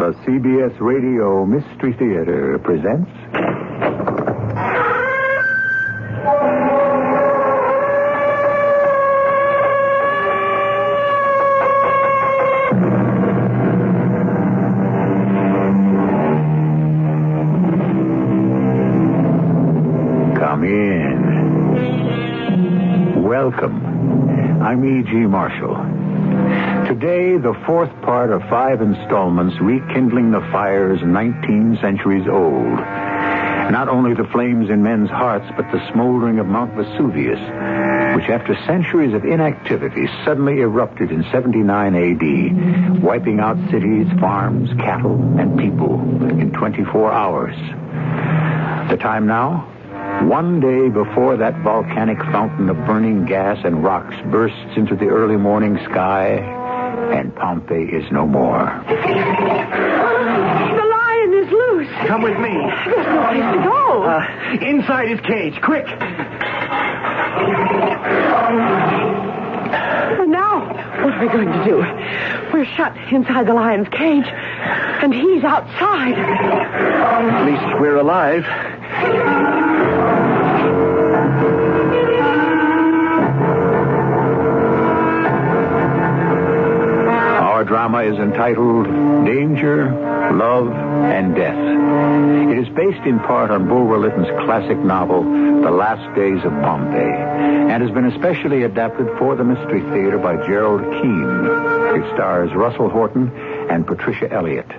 The CBS Radio Mystery Theater presents... Come in. Welcome. I'm E.G. Marshall. Today, the fourth part of 5 installments rekindling the fires 19 centuries old. Not only the flames in men's hearts, but the smoldering of Mount Vesuvius, which after centuries of inactivity suddenly erupted in 79 A.D., wiping out cities, farms, cattle, and people in 24 hours. The time now? One day before that volcanic fountain of burning gas and rocks bursts into the early morning sky, and Pompeii is no more. The lion is loose. Come with me. There's no place to go. Inside his cage, quick. And now, what are we going to do? We're shut inside the lion's cage, and he's outside. At least we're alive. Our drama is entitled Danger, Love, and Death. It is based in part on Bulwer Lytton's classic novel, The Last Days of Pompeii, and has been especially adapted for the Mystery Theater by Gerald Keane. It stars Russell Horton and Patricia Elliott.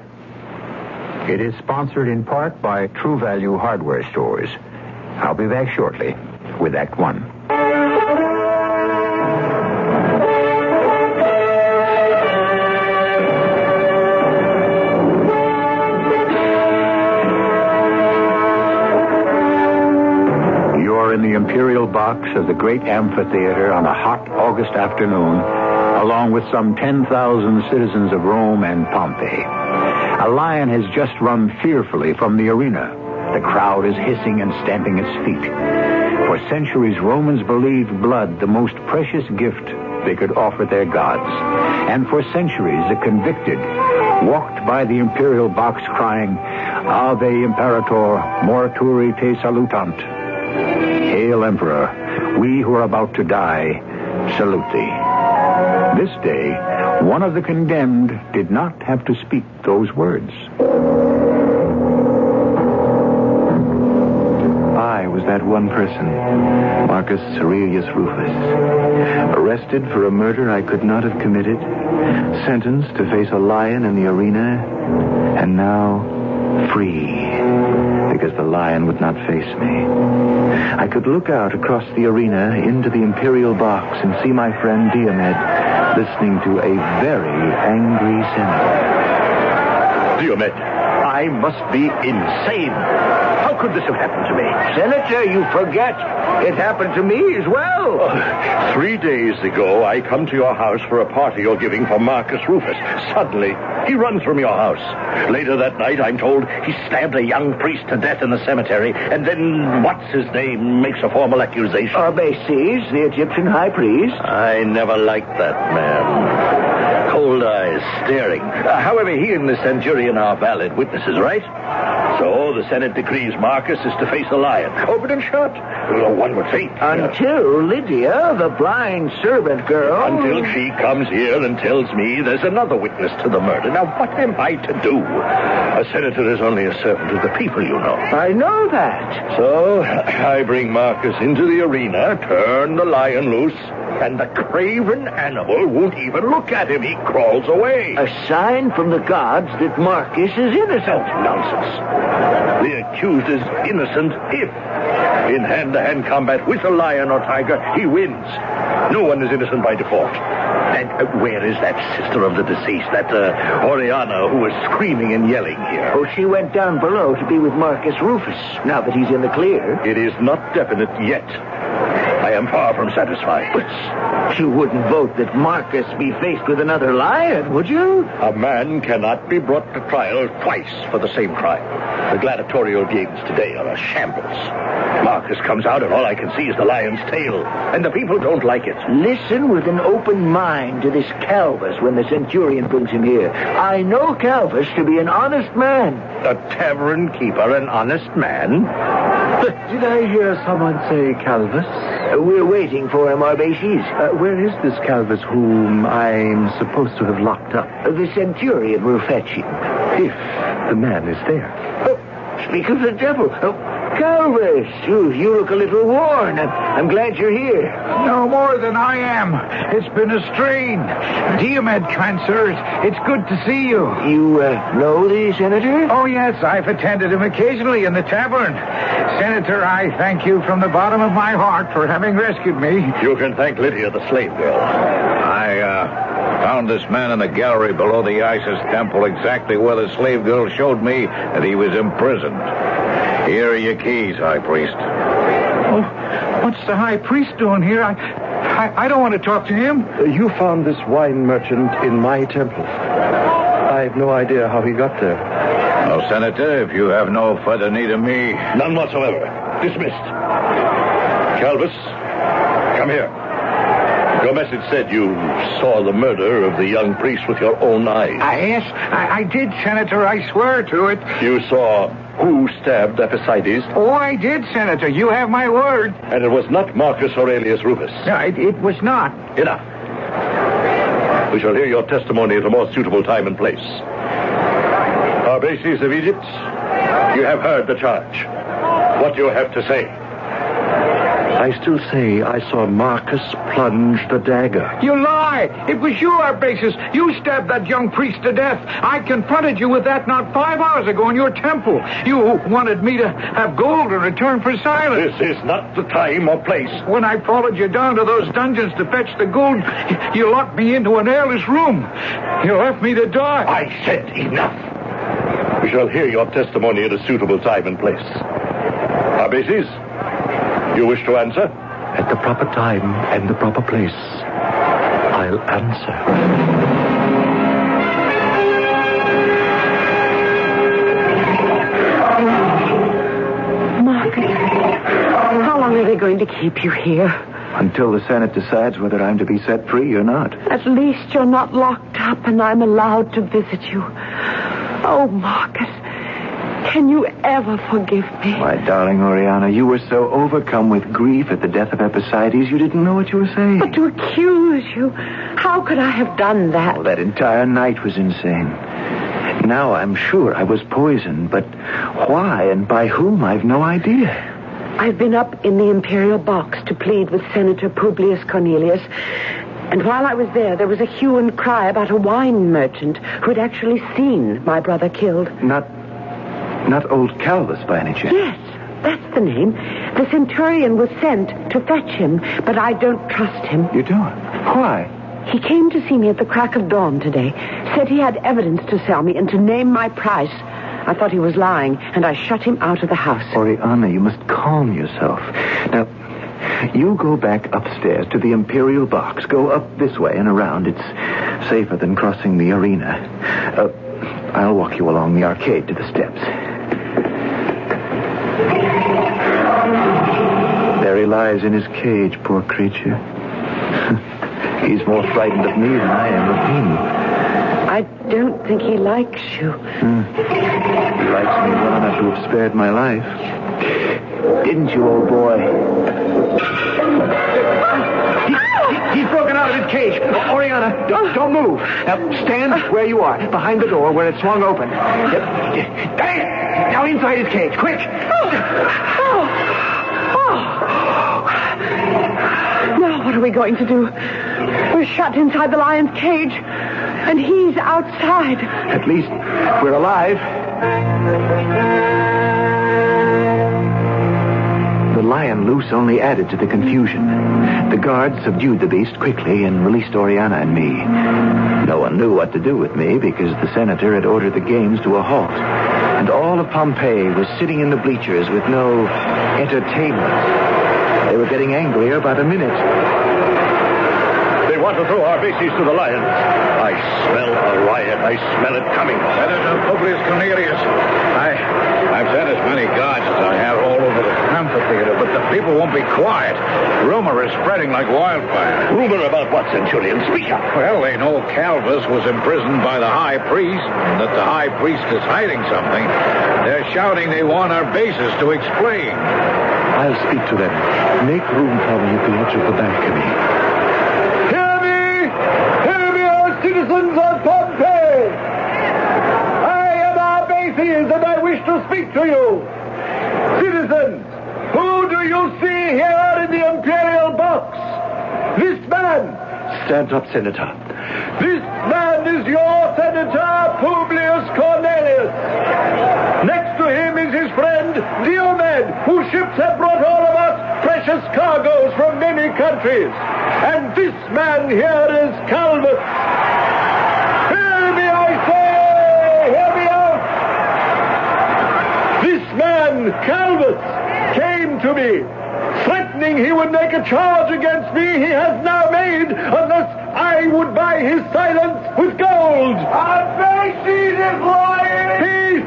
It is sponsored in part by True Value Hardware Stores. I'll be back shortly with Act One. In the Imperial Box of the great amphitheater on a hot August afternoon, along with some 10,000 citizens of Rome and Pompeii. A lion has just run fearfully from the arena. The crowd is hissing and stamping its feet. For centuries, Romans believed blood the most precious gift they could offer their gods. And for centuries, the convicted walked by the Imperial Box crying, Ave Imperator, morituri te salutant. Hail, Emperor, we who are about to die, salute thee. This day, one of the condemned did not have to speak those words. I was that one person, Marcus Aurelius Rufus. Arrested for a murder I could not have committed, sentenced to face a lion in the arena, and now free. Because the lion would not face me. I could look out across the arena into the Imperial Box and see my friend Diomed listening to a very angry senator. Diomed, I must be insane. How could this have happened to me? Senator, you forget. It happened to me as well. 3 days ago, I come to your house for a party you're giving for Marcus Rufus. Suddenly, he runs from your house. Later that night, I'm told he stabbed a young priest to death in the cemetery, and then, what's-his-name, makes a formal accusation. Arbaces, the Egyptian high priest. I never liked that man. Cold eyes, staring. However, he and the centurion are valid witnesses, right? So the Senate decrees Marcus is to face a lion. Open and shut. One would say. Until Lydia, the blind servant girl. Until she comes here and tells me there's another witness to the murder. Now, what am I to do? A senator is only a servant of the people, you know. I know that. So I bring Marcus into the arena, turn the lion loose, and the craven animal won't even look at him. He crawls away. A sign from the gods that Marcus is innocent. Nonsense. The accused is innocent if, in hand-to-hand combat with a lion or tiger, he wins. No one is innocent by default. And where is that sister of the deceased, that Oriana, who was screaming and yelling here? Oh, she went down below to be with Marcus Rufus, now that he's in the clear. It is not definite yet. I am far from satisfied. But you wouldn't vote that Marcus be faced with another lion, would you? A man cannot be brought to trial twice for the same crime. The gladiatorial games today are a shambles. Marcus comes out and all I can see is the lion's tail. And the people don't like it. Listen with an open mind to this Calvus when the centurion brings him here. I know Calvus to be an honest man. A tavern keeper, an honest man? Did I hear someone say Calvus? We're waiting for him, Arbaces. Where is this Calvus whom I'm supposed to have locked up? The centurion will fetch him. If the man is there. Oh, speak of the devil. Calvus, you look a little worn. I'm glad you're here. No more than I am. It's been a strain. Diomed cancer. It's good to see you. You know the senator? Oh, yes, I've attended him occasionally in the tavern. Senator, I thank you from the bottom of my heart for having rescued me. You can thank Lydia, the slave girl. I found this man in the gallery below the Isis temple exactly where the slave girl showed me that he was imprisoned. Here are your keys, High Priest. Oh, what's the high priest doing here? I don't want to talk to him. You found this wine merchant in my temple. I have no idea how he got there. Well, Senator, if you have no further need of me... None whatsoever. Dismissed. Calvus, come here. Your message said you saw the murder of the young priest with your own eyes. Yes, I did, Senator. I swear to it. You saw who stabbed Epicides? Oh, I did, Senator. You have my word. And it was not Marcus Aurelius Rufus. No, it was not. Enough. We shall hear your testimony at a more suitable time and place. Arbaces of Egypt, you have heard the charge. What do you have to say? I still say I saw Marcus plunge the dagger. You lie! It was you, Arbaces. You stabbed that young priest to death. I confronted you with that not 5 hours ago in your temple. You wanted me to have gold in return for silence. This is not the time or place. When I followed you down to those dungeons to fetch the gold, you locked me into an airless room. You left me to die. I said enough. We shall hear your testimony at a suitable time and place. Arbaces, you wish to answer? At the proper time and the proper place, I'll answer. Marcus, how long are they going to keep you here? Until the Senate decides whether I'm to be set free or not. At least you're not locked up and I'm allowed to visit you. Oh, Marcus, can you ever forgive me? My darling Oriana, you were so overcome with grief at the death of Epicides, you didn't know what you were saying. But to accuse you, how could I have done that? Oh, that entire night was insane. Now I'm sure I was poisoned, but why and by whom, I've no idea. I've been up in the Imperial box to plead with Senator Publius Cornelius. And while I was there was a hue and cry about a wine merchant who had actually seen my brother killed. Not old Calvus, by any chance? Yes, that's the name. The centurion was sent to fetch him, but I don't trust him. You don't? Why? He came to see me at the crack of dawn today, said he had evidence to sell me and to name my price. I thought he was lying, and I shut him out of the house. Oriana, you must calm yourself. Now, you go back upstairs to the Imperial box. Go up this way and around. It's safer than crossing the arena. I'll walk you along the arcade to the steps. There he lies in his cage, poor creature. He's more frightened of me than I am of him. I don't think he likes you. He likes me well enough to have spared my life. Didn't you, old boy? He's broken out of his cage. Oriana, don't move. Now, stand where you are, behind the door where it swung open. Now inside his cage, quick. Now what are we going to do? We're shut inside the lion's cage, and he's outside. At least we're alive. The lion loose only added to the confusion. The guards subdued the beast quickly and released Oriana and me. No one knew what to do with me because the senator had ordered the games to a halt. And all of Pompeii was sitting in the bleachers with no entertainment. They were getting angrier by the minute. They want to throw our bases to the lions. I smell a riot. I smell it coming. Senator Publius Cornelius, I've sent as many guards as I have all over the amphitheater, but the people won't be quiet. Rumor is spreading like wildfire. Rumor about what, Centurion? Speak up. Well, they know Calvus was imprisoned by the high priest, and that the high priest is hiding something. They're shouting they want our bases to explain. I'll speak to them. Make room for me at the edge of the balcony. Hear me, O citizens of Pompeii! I am Arbaces, and I wish to speak to you. Citizens, who do you see here in the imperial box? This man. Stand up, Senator. This man is your Senator Publius Cornelius. Next to him is his friend Diomed, whose ships have brought all of us precious cargoes from many countries. And this man here is Calvus. Hear me, I say! Hear me out! This man, Calvus, came to me, threatening he would make a charge against me he has now made unless I would buy his silence with gold. Arbaces is lying! Peace!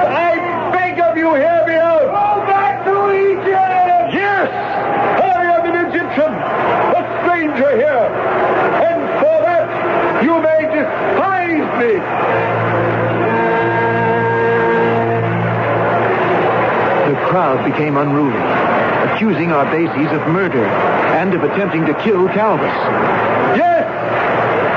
I beg of you, hear me out! Go back to Egypt! Yes! I am an Egyptian, a stranger here, and for that you may despise me. The crowd became unruly, accusing Arbaces of murder and of attempting to kill Calvus. Yes!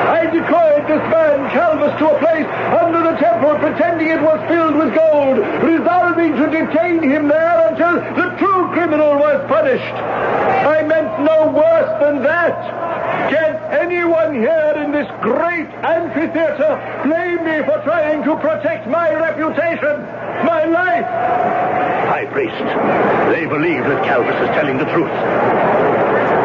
I decoyed this man, Calvus, to a place under the temple, pretending it was filled with gold, resolving to detain him there until the true criminal was punished. I meant no worse than that. Can anyone here in this great amphitheater blame me for trying to protect my reputation, my life? High priest, they believe that Calvus is telling the truth.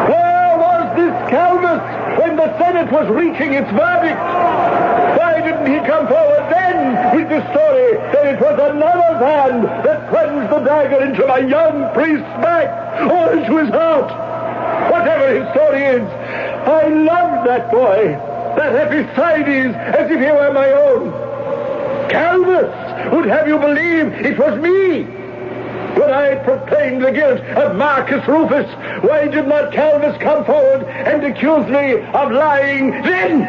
Where was this Calvus when the Senate was reaching its verdict? Why didn't he come forward then with the story that it was another's hand that plunged the dagger into my young priest's back or into his heart? Whatever his story is, I love that boy, that Epiphides, as if he were my own. Calvus would have you believe it was me. When I proclaimed the guilt of Marcus Rufus, why did not Calvus come forward and accuse me of lying then?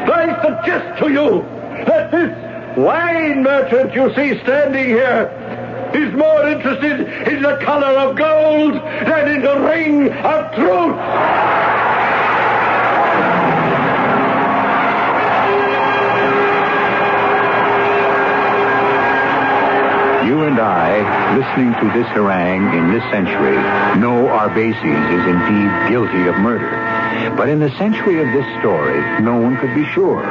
I suggest to you that this wine merchant you see standing here is more interested in the color of gold than in the ring of truth. You and I, listening to this harangue in this century, know Arbaces is indeed guilty of murder. But in the century of this story, no one could be sure.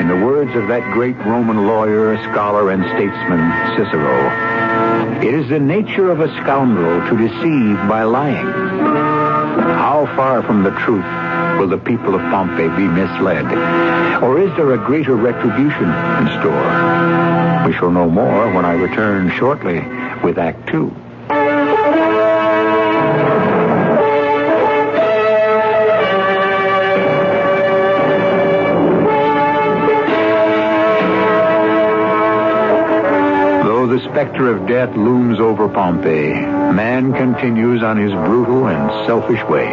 In the words of that great Roman lawyer, scholar, and statesman, Cicero, it is the nature of a scoundrel to deceive by lying. How far from the truth will the people of Pompeii be misled? Or is there a greater retribution in store? We shall know more when I return shortly with Act 2. Though the specter of death looms over Pompeii, man continues on his brutal and selfish way.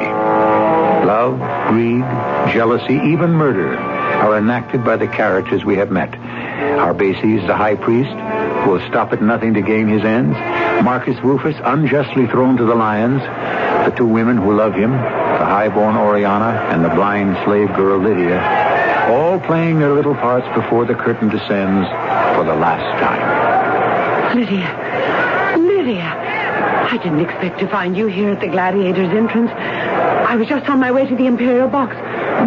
Love, greed, jealousy, even murder are enacted by the characters we have met. Arbaces, the high priest, will stop at nothing to gain his ends. Marcus Rufus, unjustly thrown to the lions. The two women who love him, the highborn Oriana and the blind slave girl Lydia, all playing their little parts before the curtain descends for the last time. Lydia, I didn't expect to find you here at the gladiators' entrance. I was just on my way to the imperial box.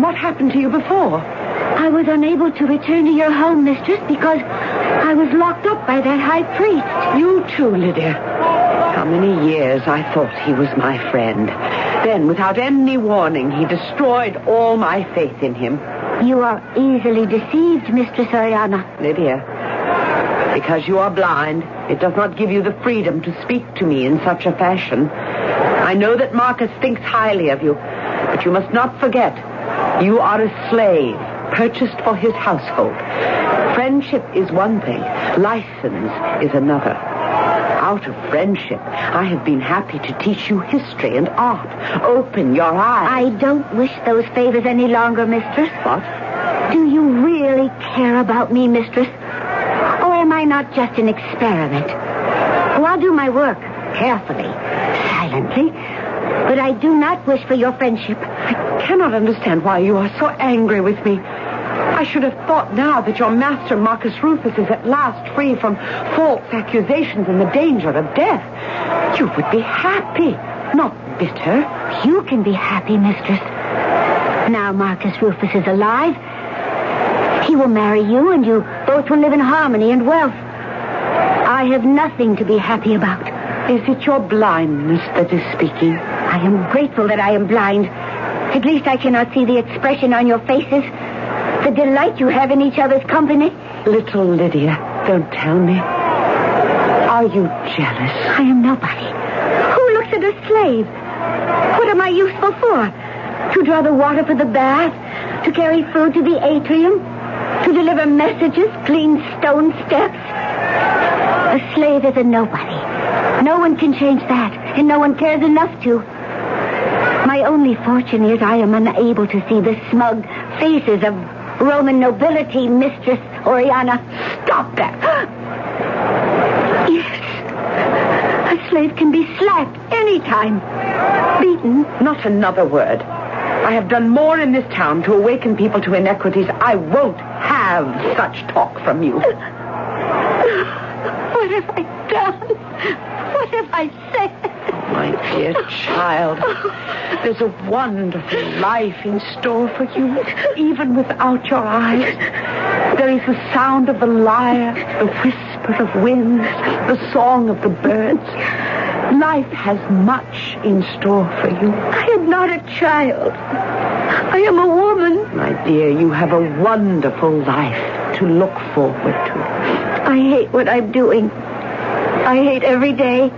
What happened to you before? I was unable to return to your home, mistress, because I was locked up by that high priest. You too, Lydia. How many years I thought he was my friend. Then, without any warning, he destroyed all my faith in him. You are easily deceived, Mistress Oriana. Lydia, Because you are blind, it does not give you the freedom to speak to me in such a fashion. I know that Marcus thinks highly of you, but you must not forget, you are a slave, purchased for his household. Friendship is one thing, license is another. Out of friendship, I have been happy to teach you history and art. Open your eyes. I don't wish those favors any longer, mistress. What? Do you really care about me, mistress? Or am I not just an experiment? Oh, I'll do my work carefully, silently, but I do not wish for your friendship. I cannot understand why you are so angry with me. I should have thought now that your master, Marcus Rufus, is at last free from false accusations and the danger of death. You would be happy, not bitter. You can be happy, mistress. Now Marcus Rufus is alive. He will marry you, and you both will live in harmony and wealth. I have nothing to be happy about. Is it your blindness that is speaking? I am grateful that I am blind. At least I cannot see the expression on your faces. The delight you have in each other's company. Little Lydia, don't tell me. Are you jealous? I am nobody. Who looks at a slave? What am I useful for? To draw the water for the bath? To carry food to the atrium? To deliver messages, clean stone steps? A slave is a nobody. No one can change that, and no one cares enough to. My only fortune is I am unable to see the smug faces of Roman nobility, Mistress Oriana. Stop that! Yes. A slave can be slapped anytime. Beaten. Not another word. I have done more in this town to awaken people to inequities. I won't have such talk from you. What have I done? What have I said? My dear child, there's a wonderful life in store for you, even without your eyes. There is the sound of the lyre, the whisper of winds, the song of the birds. Life has much in store for you. I am not a child. I am a woman. My dear, you have a wonderful life to look forward to. I hate what I'm doing. I hate every day.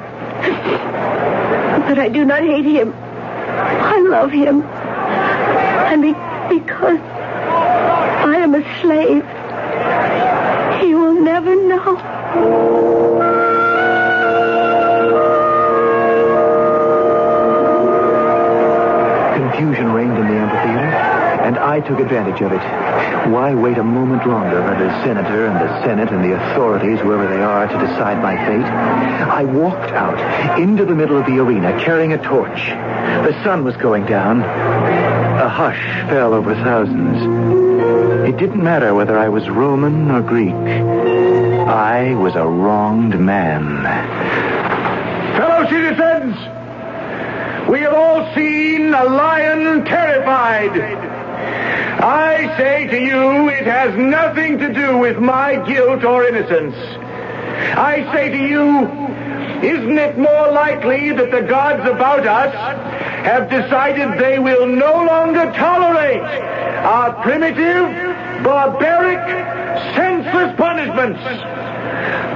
But I do not hate him. I love him. And because I am a slave, he will never know. Confusion reigned in the amphitheater, and I took advantage of it. Why wait a moment longer for the senator and the senate and the authorities, whoever they are, to decide my fate? I walked out into the middle of the arena carrying a torch. The sun was going down. A hush fell over thousands. It didn't matter whether I was Roman or Greek. I was a wronged man. Fellow citizens, we have all seen a lion terrified. I say to you, it has nothing to do with my guilt or innocence. I say to you, isn't it more likely that the gods about us have decided they will no longer tolerate our primitive, barbaric, senseless punishments?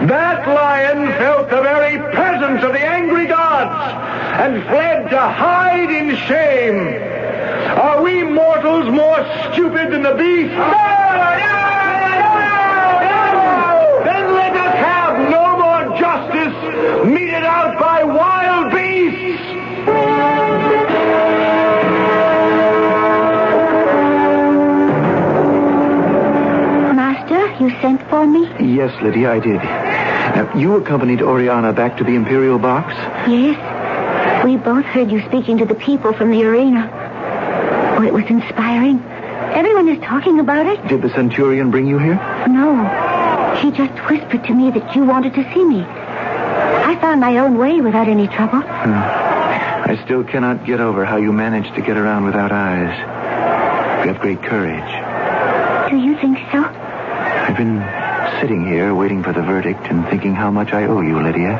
That lion felt the very presence of the angry gods and fled to hide in shame. Are we mortals more stupid than the beast? No! Then let us have no more justice meted out by wild beasts! Master, you sent for me? Yes, Lydia, I did. Now, you accompanied Oriana back to the Imperial box? Yes. We both heard you speaking to the people from the arena. Oh, it was inspiring. Everyone is talking about it. Did the Centurion bring you here? No. He just whispered to me that you wanted to see me. I found my own way without any trouble. I still cannot get over how you managed to get around without eyes. You have great courage. Do you think so? I've been sitting here waiting for the verdict and thinking how much I owe you, Lydia.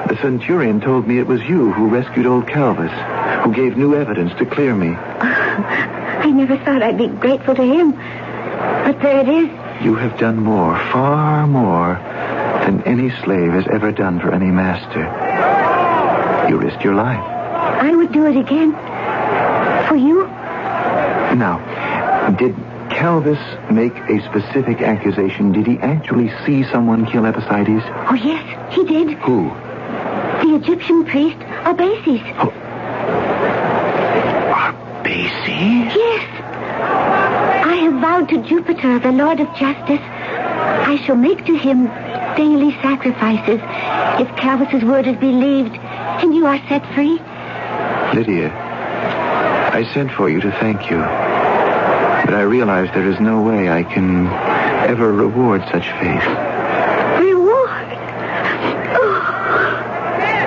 The Centurion told me it was you who rescued old Calvus, who gave new evidence to clear me. I never thought I'd be grateful to him. But there it is. you have done more, far more, than any slave has ever done for any master. You risked your life. I would do it again. For you? Now, did Calvus make a specific accusation? Did he actually see someone kill Epicides? Oh, yes, he did. Who? The Egyptian priest, Arbaces. Oh. Arbaces? Yes. I have vowed to Jupiter, the Lord of Justice, I shall make to him daily sacrifices if Calvus's word is believed and you are set free. Lydia, I sent for you to thank you. But I realize there is no way I can ever reward such faith. Reward?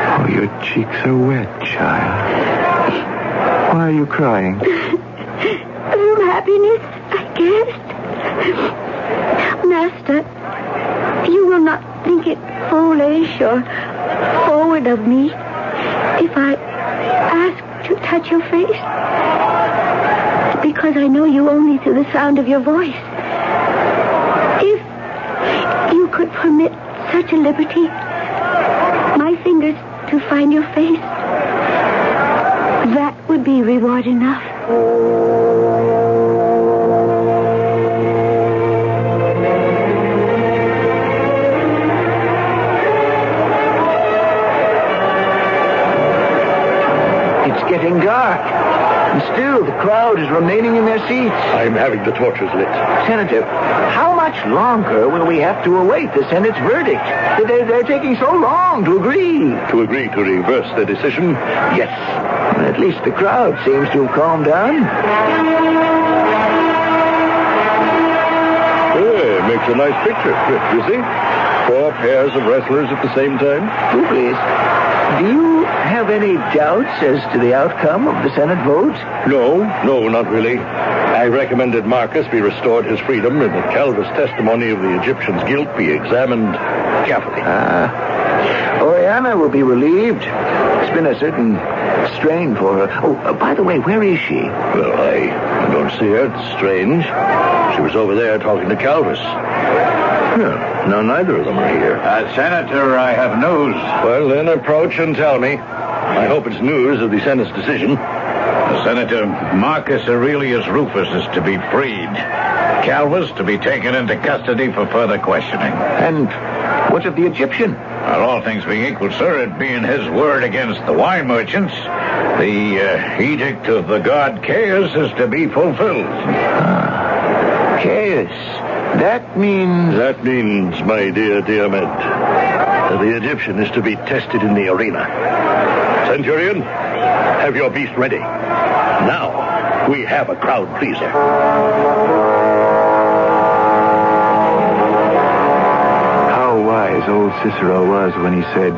Oh, your cheeks are wet, child. Why are you crying? From happiness, I guess. Master, you will not think it foolish or forward of me if I ask to touch your face. Because I know you only through the sound of your voice. If you could permit such a liberty, my fingers to find your face, that would be reward enough. It's getting dark. And still, the crowd is remaining in their seats. I'm having the torches lit. Senator, how much longer will we have to await the Senate's verdict? They're taking so long to agree. To agree to reverse their decision? Yes. At least the crowd seems to have calmed down. Hey, makes a nice picture. You see? 4 pairs of wrestlers at the same time. Publius, do you have any doubts as to the outcome of the Senate vote? No, not really. I recommended Marcus be restored his freedom and that Calvus' testimony of the Egyptian's guilt be examined carefully. Oriana will be relieved. It's been a certain strain for her. Oh, by the way, where is she? Well, I don't see her. It's strange. She was over there talking to Calvus. No, neither of them are here. Senator, I have news. Well, then approach and tell me. I hope it's news of the Senate's decision. Senator, Marcus Aurelius Rufus is to be freed. Calvus to be taken into custody for further questioning. And what of the Egyptian? Well, all things being equal, sir, it being his word against the wine merchants, the edict of the god Caius is to be fulfilled. Caius. That means, my dear Diomed, that the Egyptian is to be tested in the arena. Centurion, have your beast ready. Now, we have a crowd pleaser. How wise old Cicero was when he said,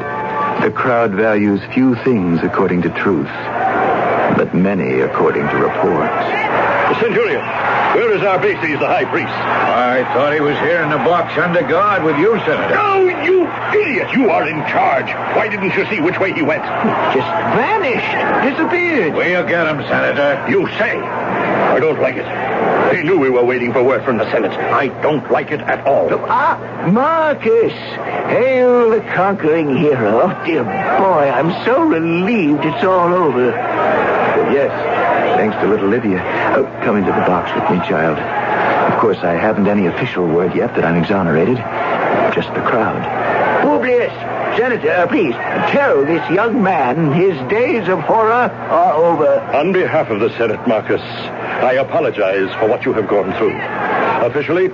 the crowd values few things according to truth, but many according to report. Centurion, where is Arbaces, the high priest? I thought he was here in the box under guard with you, Senator. Oh, you idiot! You are in charge. Why didn't you see which way he went? just vanished, disappeared. We'll get him, Senator. You say. I don't like it. They knew we were waiting for word from the Senate. I don't like it at all. Marcus! Hail the conquering hero. Oh, dear boy, I'm so relieved it's all over. Yes, thanks to little Lydia. Come into the box with me, child. Of course, I haven't any official word yet that I'm exonerated. Just the crowd. Publius, Senator, please, tell this young man his days of horror are over. On behalf of the Senate, Marcus, I apologize for what you have gone through. Officially,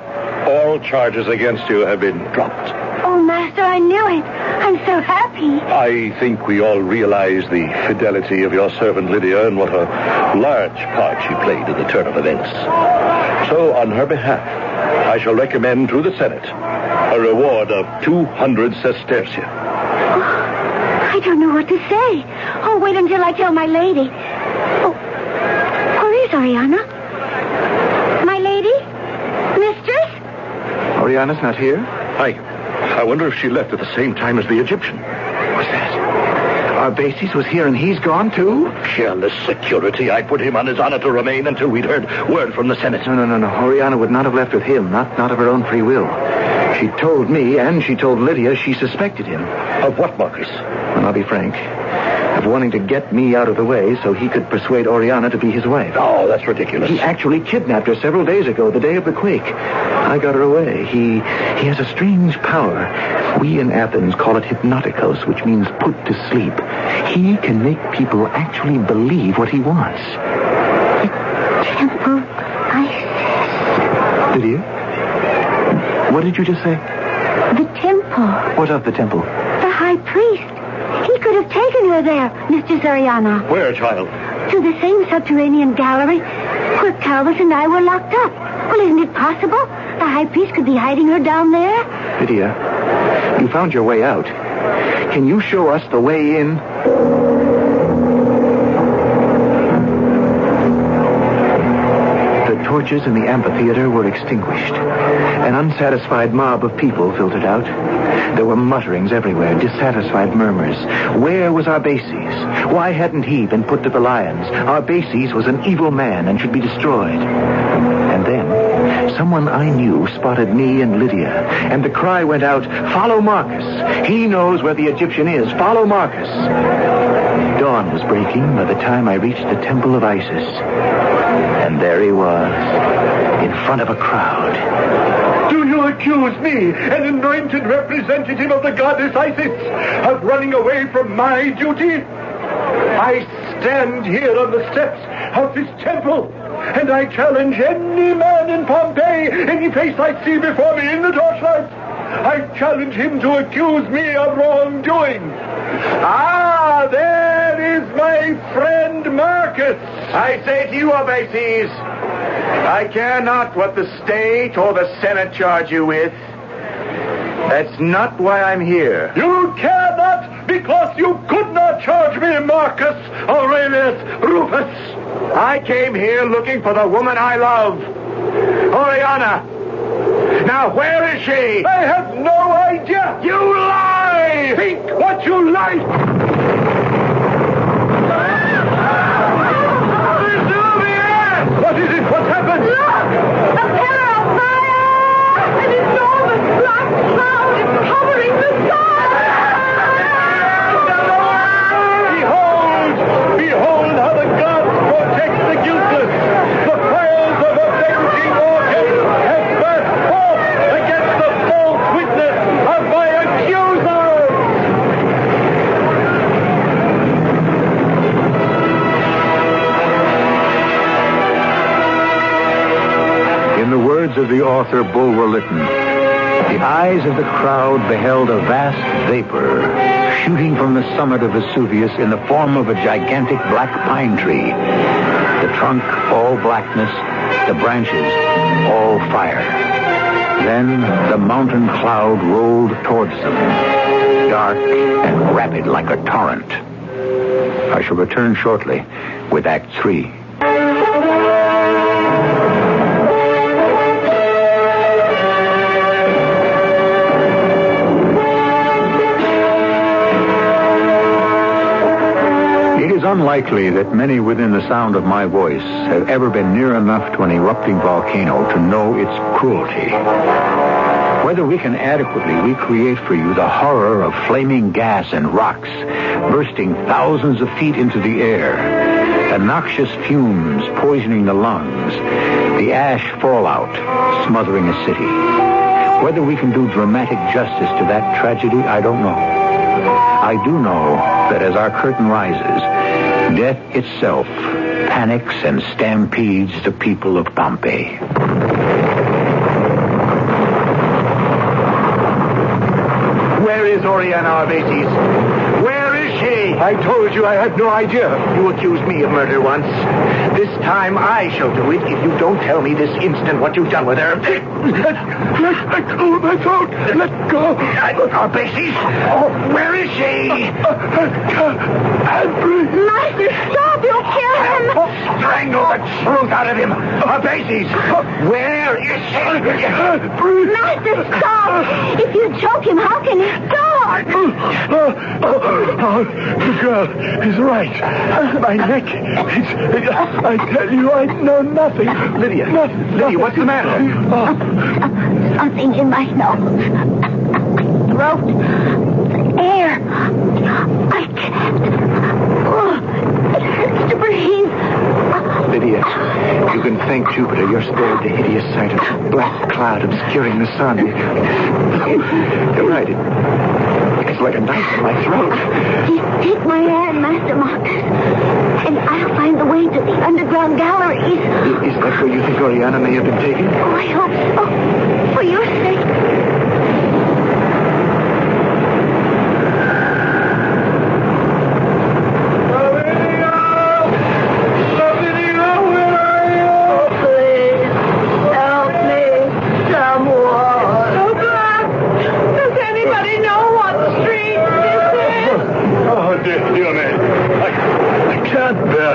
all charges against you have been dropped. Oh, Master, I knew it. I'm so happy. I think we all realize the fidelity of your servant Lydia and what a large part she played in the turn of events. So, on her behalf, I shall recommend to the Senate a reward of 200 sestertia. Oh, I don't know what to say. Oh, wait until I tell my lady. Oh, where is Oriana? My lady? Mistress? Oriana's not here? I wonder if she left at the same time as the Egyptian. What's that? Arbaces was here and he's gone, too? Careless security. I put him on his honor to remain until we'd heard word from the Senate. No. Oriana would not have left with him, not of her own free will. She told me and she told Lydia she suspected him. Of what, Marcus? And I'll be frank, of wanting to get me out of the way so he could persuade Oriana to be his wife. Oh, that's ridiculous. He actually kidnapped her several days ago, the day of the quake. I got her away. He has a strange power. We in Athens call it hypnotikos, which means put to sleep. He can make people actually believe what he wants. Temple Isis. Lydia? What did you just say? The temple. What of the temple? The high priest. He could have taken her there, Mr. Soriano. Where, child? To the same subterranean gallery where Calvus and I were locked up. Well, isn't it possible? The high priest could be hiding her down there. Lydia, you found your way out. Can you show us the way in? The torches in the amphitheater were extinguished. An unsatisfied mob of people filtered out. There were mutterings everywhere, dissatisfied murmurs. Where was Arbaces? Why hadn't he been put to the lions? Arbaces was an evil man and should be destroyed. And then, someone I knew spotted me and Lydia, and the cry went out, "Follow Marcus. He knows where the Egyptian is. Follow Marcus." Dawn was breaking by the time I reached the temple of Isis. And there he was, in front of a crowd. Do you accuse me, an anointed representative of the goddess Isis, of running away from my duty? I stand here on the steps of this temple, and I challenge any man in Pompeii, any face I see before me in the torchlight. I challenge him to accuse me of wrongdoing. Ah, there is my friend Marcus. I say to you, Arbaces, I care not what the state or the Senate charge you with. That's not why I'm here. You care not because you could not charge me, Marcus Aurelius Rufus. I came here looking for the woman I love, Oriana. Now, where is she? I have no idea. You lie! Think what you like. What is it? What's happened? Look! A pillar of fire! An enormous black cloud is covering the sun! Behold how the gods protect the guiltless. The fires of avenging orcas have burst forth against the false witness of my accusers. In the words of the author Bulwer Lytton, the eyes of the crowd beheld a vast vapor shooting from the summit of Vesuvius in the form of a gigantic black pine tree. The trunk, all blackness, the branches, all fire. Then the mountain cloud rolled towards them, dark and rapid like a torrent. I shall return shortly with Act 3. It is unlikely that many within the sound of my voice have ever been near enough to an erupting volcano to know its cruelty. Whether we can adequately recreate for you the horror of flaming gas and rocks bursting thousands of feet into the air, the noxious fumes poisoning the lungs, the ash fallout smothering a city. Whether we can do dramatic justice to that tragedy, I don't know. I do know that as our curtain rises, death itself panics and stampedes the people of Pompeii. Where is Oriana Arbaces? Where is she? I told you I had no idea. You accused me of murder once. This time I shall do it if you don't tell me this instant what you've done with her. Let go of my throat. Let go. Arbaces? Where is she? Master, stop! You'll kill him! Strangle the truth out of him. Arbaces, where There is Master, stop! If you choke him, how can he talk? The girl is right. My neck. I tell you, I know nothing. Lydia, what's the matter? Something in my nose. Throat. Air. I can't. It hurts to breathe. Lydia, you can thank Jupiter you're spared the hideous sight of a black cloud obscuring the sun. You're right. It's like a knife in my throat. Take my hand, Master Marcus, and I'll find the way to the underground galleries. Is that where you think Oriana may have been taken? Oh, I hope so. For your sake.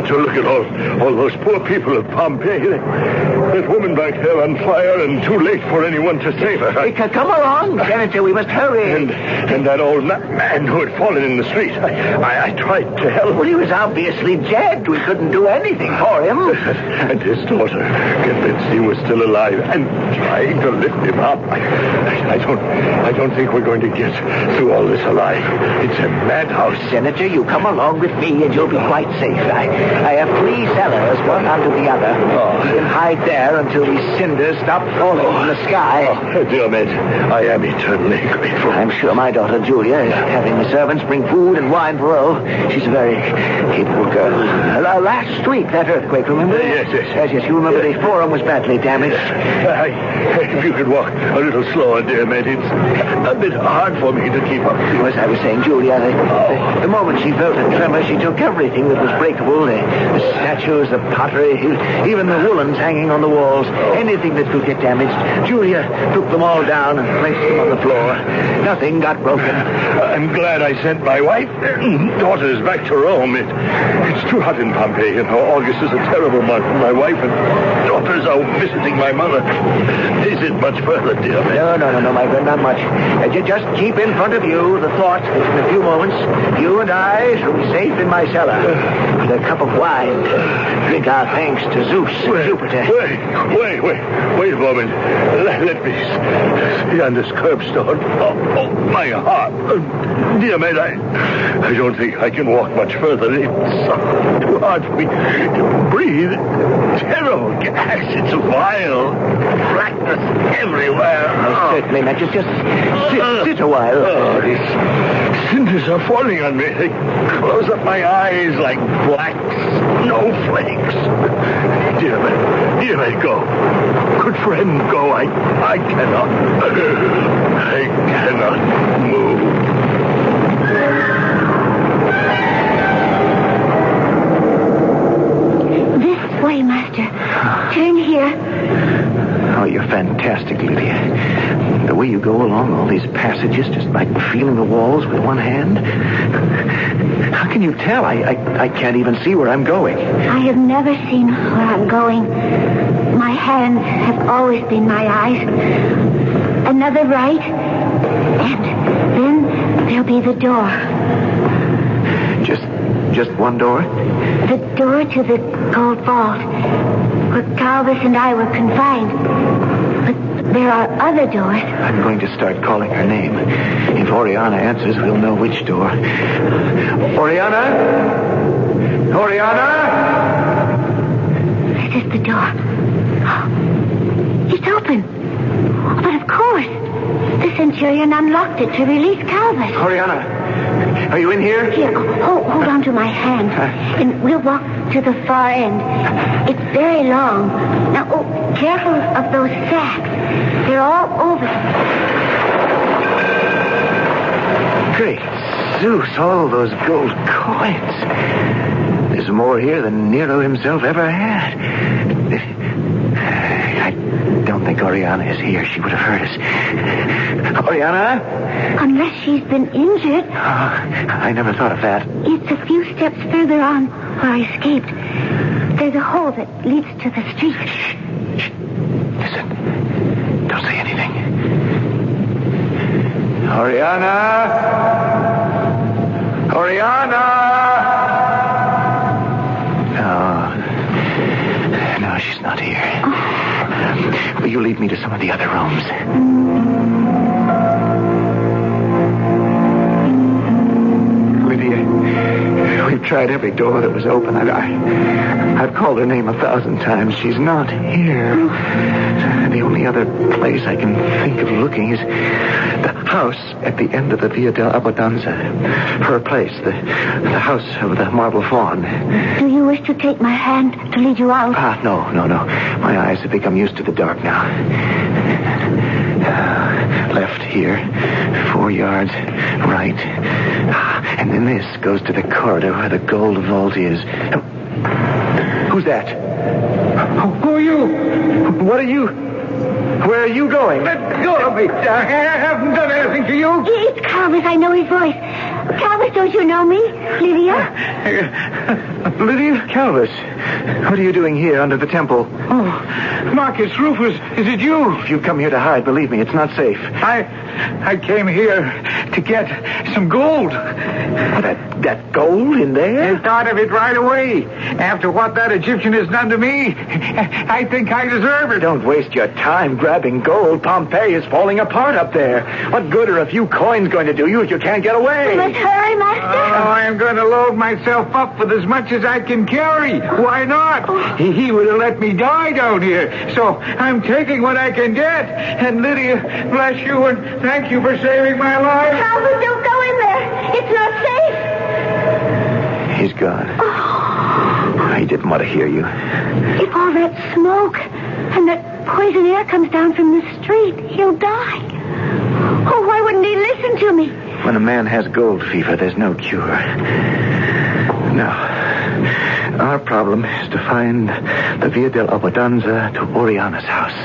To look at all those poor people of Pompeii. That woman back there on fire and too late for anyone to save her. Come along, Senator. We must hurry. And that old man who had fallen in the street. I tried to help. Well, he was obviously dead. We couldn't do anything for him. And his daughter, convinced he was still alive and trying to lift him up. I don't think we're going to get through all this alive. It's a madhouse. Senator, you come along with me and you'll be quite safe. I have 3 cellars, one under the other. You can hide there until these cinders stop falling from the sky. Oh, dear Med, I am eternally grateful. I'm sure my daughter Julia is having the servants bring food and wine for her. She's a very capable girl. Last week, that earthquake, remember? Yes. Yes, you remember the forum was badly damaged. If you could walk a little slower, dear Med, it's a bit hard for me to keep up. As I was saying, Julia, the moment she felt a tremor, she took everything that was breakable, the statues, the pottery, even the woolens hanging on the walls, anything that could get damaged. Julia took them all down and placed them on the floor. Nothing got broken. I'm glad I sent my wife, daughters back to Rome. It's too hot in Pompeii, and August is a terrible month. My wife and daughters are visiting my mother. Is it much further, dear man? No, my friend, not much. Just keep in front of you the thought that in a few moments, you and I shall be safe in my cellar. With a cup of wine. Drink our thanks to Zeus and Jupiter. Wait a moment. Let me see on this curbstone. Oh, my heart. Dear man, I don't think I can walk much further. It's too hard for me to breathe. Terrible gas. It's vile. Blackness everywhere. Certainly, Matt. Just sit a while. These cinders are falling on me. They close up my eyes like black snowflakes. Dear man, go. Good friend, go. I cannot move. This way, Master. Turn here. Oh, you're fantastic, Lydia. The way you go along all these passages, just like feeling the walls with one hand. How can you tell? I can't even see where I'm going. I have never seen where I'm going. My hands have always been my eyes. Another right, and then there'll be the door. Just one door? The door to the gold vault, where Calvus and I were confined. But there are other doors. I'm going to start calling her name. If Oriana answers, we'll know which door. Oriana? This is the door. It's open. But of course, the Centurion unlocked it to release Calvus. Oriana, are you in here? Here, hold on to my hand, and we'll walk to the far end. It's very long. Now, careful of those sacks. They're all over. Great Zeus, all those gold coins. There's more here than Nero himself ever had. I don't think Oriana is here. She would have heard us. Oriana? Unless she's been injured. Oh, I never thought of that. It's a few steps further on where I escaped. There's a hole that leads to the street. Shh. Listen. Oriana? Oriana! No, she's not here. Will you lead me to some of the other rooms? Lydia, we've tried every door that was open. I've called her name 1,000 times. She's not here. The only other place I can think of looking is the house at the end of the Via dell'Abbondanza. Her place, the house of the marble faun. Do you wish to take my hand to lead you out? No. My eyes have become used to the dark now. Left here, 4 yards, right. And then this goes to the corridor where the gold vault is. Who's that? Who are you? What are you? Where are you going? Let go of me. I haven't done anything to you. It's Calvus. I know his voice. Calvus, don't you know me? Lydia? Lydia? Calvus. What are you doing here under the temple? Oh, Marcus Rufus, is it you? If you come here to hide, believe me, it's not safe. I came here to get some gold. That gold in there? I thought of it right away. After what that Egyptian has done to me, I think I deserve it. Don't waste your time grabbing gold. Pompeii is falling apart up there. What good are a few coins going to do you if you can't get away? Let's hurry, Master. Oh, I'm going to load myself up with as much as I can carry. Why not? He would have let me die down here. So I'm taking what I can get. And Lydia, bless you and thank you for saving my life. Calvus, don't go in there. It's not safe. He's gone. He didn't want to hear you. If all that smoke and that poison air comes down from the street, he'll die. Oh, why wouldn't he listen to me? When a man has gold fever, there's no cure. Now, our problem is to find the Via dell'Abbondanza to Oriana's house.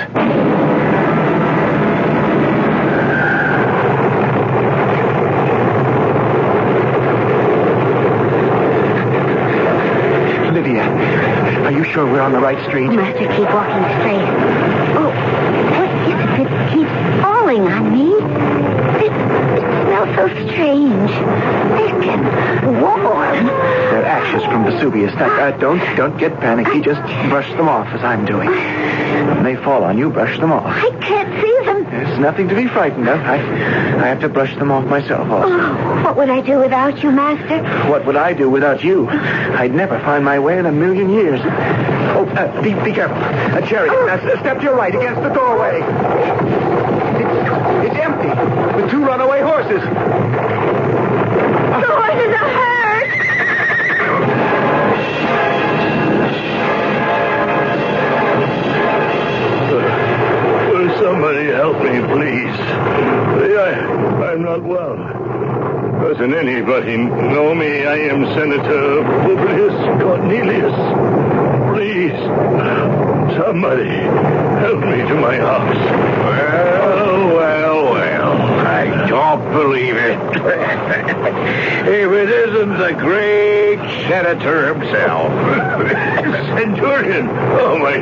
Are you sure we're on the right street? Master, keep walking straight. Oh, what is it that keeps falling on me? It smells so strange. Thick and warm. They're ashes from Vesuvius. Don't get panicky. Just brush them off as I'm doing. When they fall on you, brush them off. I can't see them. There's nothing to be frightened of. I have to brush them off myself also. Oh, what would I do without you, Master? What would I do without you? I'd never find my way in a million years. Oh, be careful. A chariot. Step to your right against the doorway. It's empty. With 2 runaway horses. The horses are hurt. Will somebody help me, please? I'm not well. Doesn't anybody know me? I am Senator Publius Cornelius. Please, somebody help me to my house. Well. I don't believe it. If it isn't the great senator himself. Centurion! Oh, my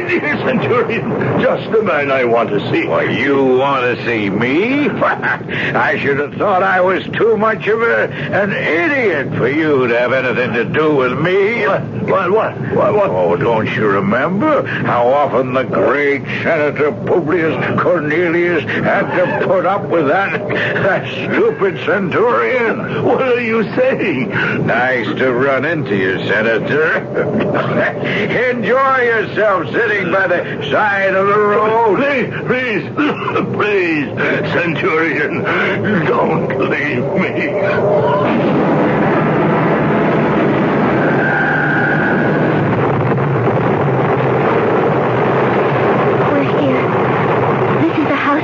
dear Centurion. Just the man I want to see. Well, you want to see me? I should have thought I was too much of an idiot for you to have anything to do with me. What? Oh, don't you remember how often the great Senator Publius Cornelius had to put up with that stupid centurion? What are you saying? Nice to run into you, Senator. Enjoy yourself sitting by the side of the road. Please, Centurion, don't leave me.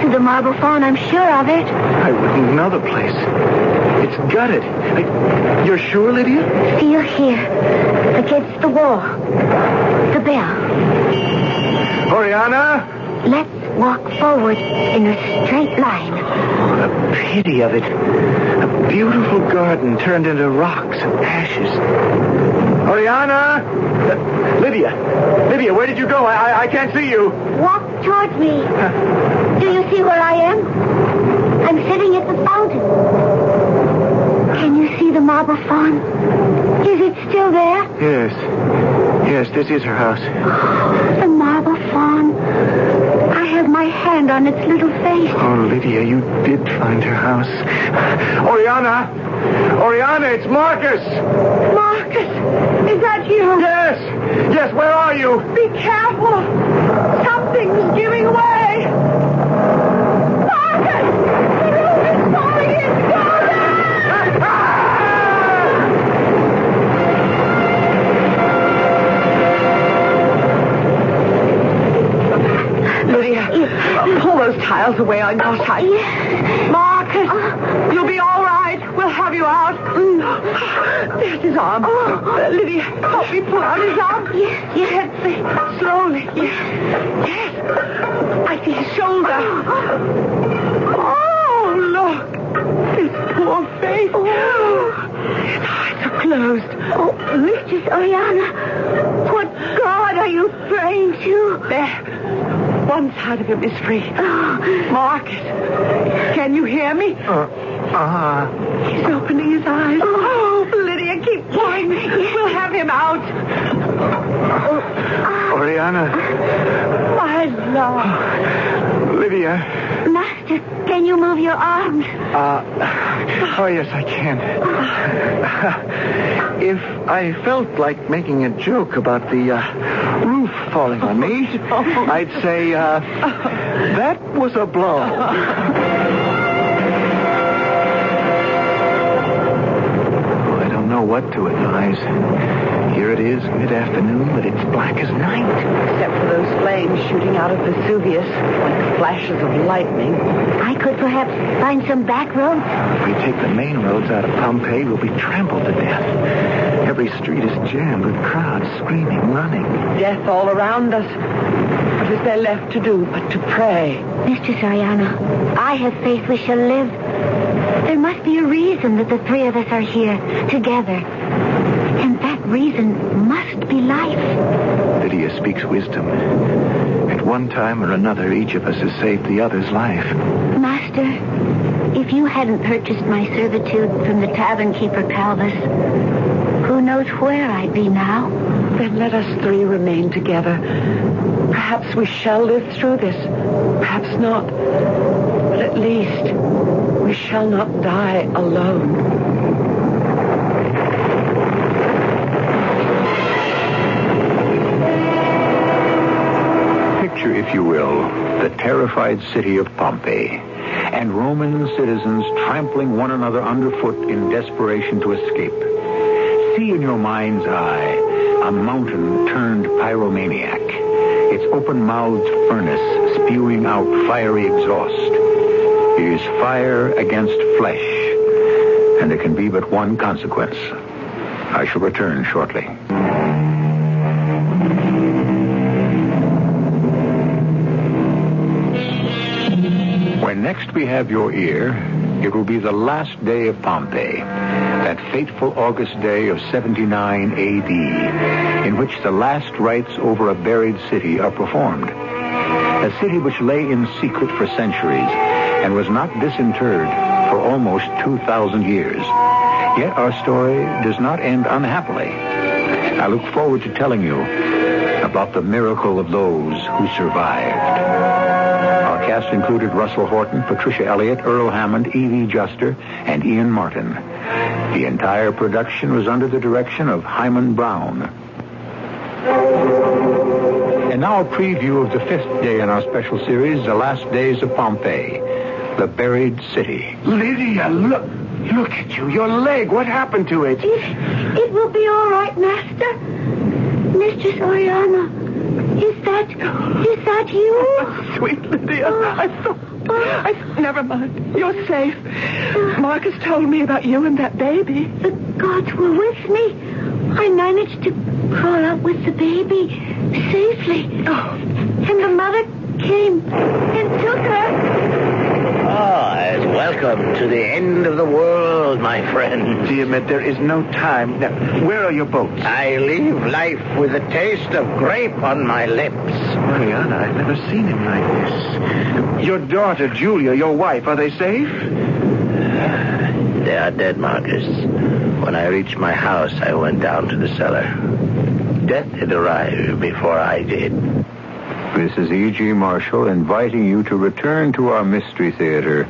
The marble faun, I'm sure of it. I wouldn't know the place. It's gutted. You're sure, Lydia? Feel here, against the wall. The bell. Oriana? Let's walk forward in a straight line. Oh, the pity of it. A beautiful garden turned into rocks and ashes. Oriana? Lydia, where did you go? I can't see you. Walk towards me. Do you see where I am? I'm sitting at the fountain. Can you see the marble fawn? Is it still there? Yes. Yes, this is her house. The marble fawn. I have my hand on its little face. Oh, Lydia, you did find her house. Oriana! Oriana, it's Marcus! Marcus, is that you? Yes! Yes, where are you? Be careful. Something's giving way. Marcus! The roof is falling in. Go down! Lydia, pull those tiles away on your side. Yes. Marcus, you'll be all right. We'll have you out. There's his arm. Lydia, help me pull out his arm. Yes. Gently, slowly. Yes. I see his shoulder. Oh, look. His poor face. His eyes are closed. Oh, Mistress Oriana, what god are you praying to? There. One side of him is free. Marcus, can you hear me? He's opening his eyes. Oh, Lydia, keep pulling. We'll have him out. Oriana. My love. Lydia. Master, can you move your arms? Oh, yes, I can. If I felt like making a joke about the roof falling on me, I'd say, that was a blow. I don't know what to advise. Here it is, mid-afternoon, but it's black as night. Except for those flames shooting out of Vesuvius like flashes of lightning. I could perhaps find some back roads. If we take the main roads out of Pompeii, we'll be trampled to death. Every street is jammed with crowds screaming, running. Death all around us. What is there left to do but to pray? Mistress Oriana, I have faith we shall live. There must be a reason that the three of us are here, together. And that reason must be life. Lydia speaks wisdom. At one time or another, each of us has saved the other's life. Master, if you hadn't purchased my servitude from the tavern keeper Calvus, who knows where I'd be now? Then let us three remain together. Perhaps we shall live through this. Perhaps not. But at least we shall not die alone. Picture, if you will, the terrified city of Pompeii, and Roman citizens trampling one another underfoot in desperation to escape. See in your mind's eye a mountain turned pyromaniac, its open-mouthed furnace spewing out fiery exhaust. It is fire against flesh, and there can be but one consequence. I shall return shortly. When next we have your ear, it will be the last day of Pompeii, that fateful August day of 79 A.D., in which the last rites over a buried city are performed. A city which lay in secret for centuries and was not disinterred for almost 2,000 years. Yet our story does not end unhappily. I look forward to telling you about the miracle of those who survived. Our cast included Russell Horton, Patricia Elliott, Earl Hammond, E.V. Juster, and Ian Martin. The entire production was under the direction of Hyman Brown. And now a preview of the fifth day in our special series, The Last Days of Pompeii, the buried city. Lydia, look at you. Your leg. What happened to it? It will be all right, Master. Mistress Oriana, is that you? Sweet Lydia, never mind. You're safe. Marcus told me about you and that baby. The gods were with me. I managed to crawl out with the baby safely. Oh. And the mother came and took her. Welcome to the end of the world, my friend. Diomed, there is no time. Now, where are your boats? I leave life with a taste of grape on my lips. Mariana, I've never seen him like this. Your daughter, Julia, your wife, are they safe? They are dead, Marcus. When I reached my house, I went down to the cellar. Death had arrived before I did. This is E.G. Marshall inviting you to return to our Mystery Theater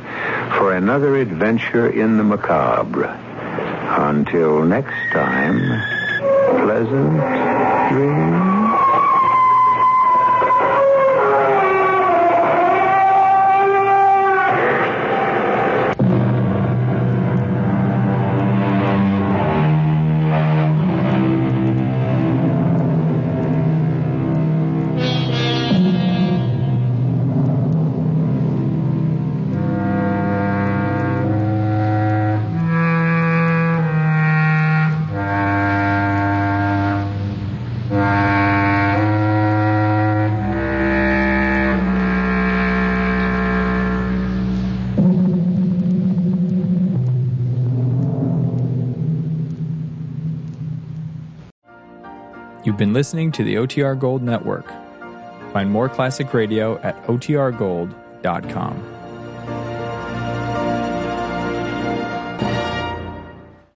for another adventure in the macabre. Until next time, pleasant dreams. You've been listening to the OTR Gold Network. Find more classic radio at otrgold.com.